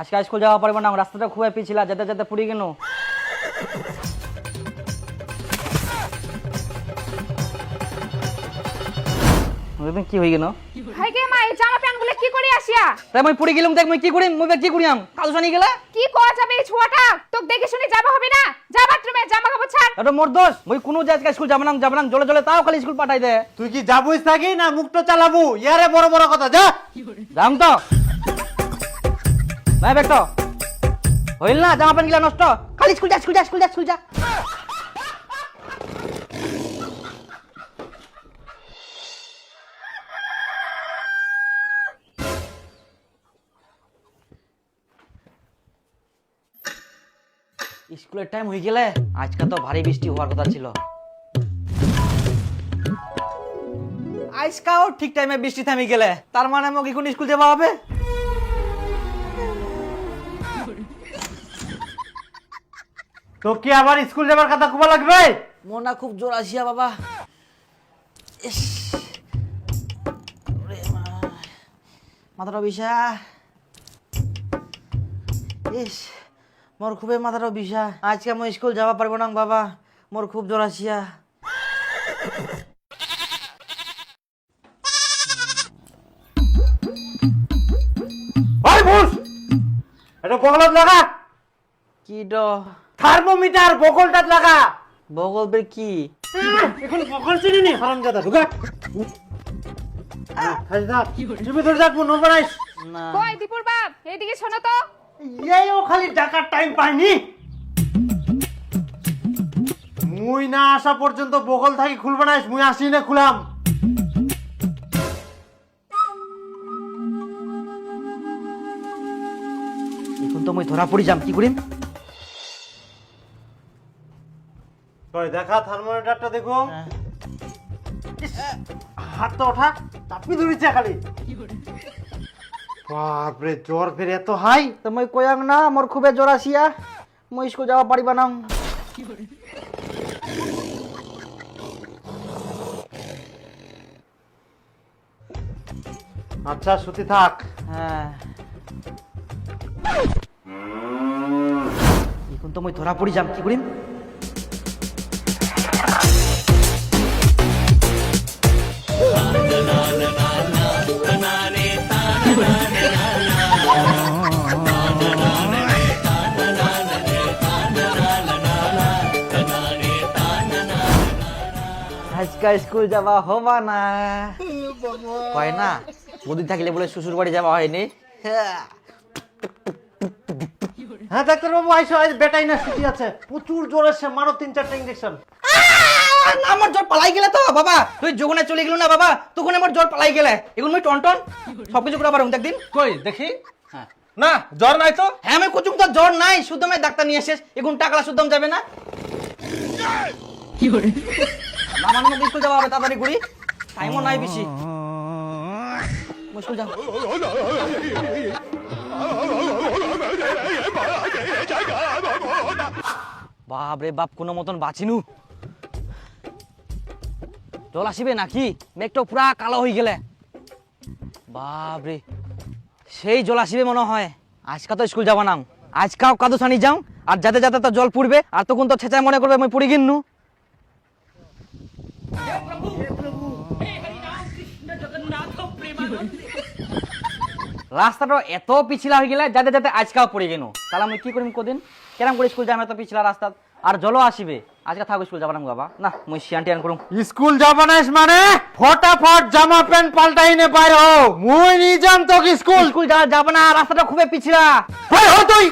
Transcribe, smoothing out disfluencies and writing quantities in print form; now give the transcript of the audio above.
আজকে স্কুল যাওয়া পারবো না, রাস্তাটা খুব পিছিলা, যেতে যেতে পুরি কেন। কি হই গেল ভাই গে মা এই জামা প্যান্ট গুলো কি করে আসিয়া? তাই মই পুরি গেলাম, দেখ মই কি করি, মই কি করিয়াম কালো জানি গেলা। কি করা যাবে এই ছোয়াটা? তোকে দেখে শুনে যাবা হবে না? যা বাথরুমে জামা কাপড় ছাড়। এটা মোর দোষ, মই কোনো আজকে স্কুল যাব না জলে জলে তাও খালি স্কুল পাঠাই দে। তুই কি যাবই থাকি না মুখটা চালাবো? ইয়ারে বড় বড় কথা, যা যাম তো নাই বেটো হইল না, জামা প্যান্ট গিলা নষ্ট, খালি স্কুল যা স্কুল যা স্কুল যা স্কুল যা। স্কুলের টাইম হয়ে গেলে, আজকে তো ভারী বৃষ্টি হওয়ার কথা ছিল। আজকাও ঠিক টাইমে বৃষ্টি থামি গেলে, তার মানে আমাকে এখন স্কুল যাওয়া হবে। তো কি আবার স্কুল যাবার কথা কুবা লাগবে? মনটা খুব জোর আসিয়া বাবা। ইস, ওরে মা, মাথাটা বিষা। ইস, মোর খুবই মাথাটা বিষা। আজকে আমি স্কুল যাওয়া পারবো না বাবা, মোর খুব জোর আসিয়া। ওই বুস, এটা বগলত লাগা। কি ড থার্মোমিটার বগলটাত লাগা। বগল বের কি? এখন বগল চিনি নি হারামজাদা, ঢুকা। খাই থাক, তুমি ধরে যাক মন বানাইস না কই দীপুর বাপ এইদিকে শোনো তো। এইও খালি ডাকার টাইম পাইনি। মুই না আসা পর্যন্ত বগল থাকি খুলবা নাইস, মুই আসি না খুলাম। এখন তো মই ধরা পড়ি যাম, কি করিম? কই দেখা থার্মোমিটারটা দেখো। ইস, হাতটা ওঠা, চাপি ধরিছে খালি। বাপরে জ্বর ফের এত হাই। তো মই কয়াং না মোর খুবই জোর আসিয়া, মই স্কুল যাওয়া পারিবা না। আচ্ছা সুতি থাক। হ্যাঁ, এখন তো মই ধরা পড়ি যাম, কি করিম? আজকে স্কুল যাওয়া হবা না, হয় না? বদি থাকলে বলে শ্বশুর বাড়ি যাওয়া হয়নি। হ্যাঁ ডাক্তার বাবু আইসো, আজ বেটাই না ছুটি আছে, প্রচুর জ্বর এসে, মারো 3-4টা ইনজেকশন। আমার জ্বর পালাই গেলে তো বাবা, তুই যোগনে চলে গেল না বাবা, তখন আমার জ্বর পালাই গেলে। এখন মই টন সবকিছু করে পারুম একদিন। কই দেখি। না জ্বর নাই তো। হ্যাঁ আমি কুচুম তো জ্বর নাই, শুদ্ধ আমি ডাক্তার নিয়ে এসেছ, এখন টাকলা শুদ্ধম যাবে না। কি করে আমার মধ্যে স্কুল যাওয়া হবে, তাড়াতাড়ি করি, টাইমও নাই বেশি। স্কুল যাও। বাপ রে বাপ, কোনো মতন বাঁচিনু। জল আসিবে নাকি? মেঘটা পুরা কালো হয়ে গেলে। বাপ রে, সেই জল আসিবে মনে হয়। আজকা তো স্কুল যাবা না, আজকাও কাদু ছানি যাও, আর যাতে যাতে তো জল পুড়বে, আর তখন তো ছেঁচায় মনে করবে আমি পুড়ি গিন্নু। রাস্তাটা এত পিছলা হয়ে গেলে, যাতে যাতে আজকাও পড়ে গেল। তাহলে আমি কি করিম কদিন, কেরাম করে স্কুল যাম এত পিছলা রাস্তা, আর জলও আসিবে। আজকে থাকো স্কুল যাবা না বাবা, না মুই শিয়ান টিয়ান করুম। স্কুল যাবা নাইস মানে ফটাফট জামা প্যান্ট পাল্টাই নে বাইরে হও, মুই নি যাম তো স্কুল। স্কুল যাবা না, রাস্তাটা খুবই পিছলা। তুই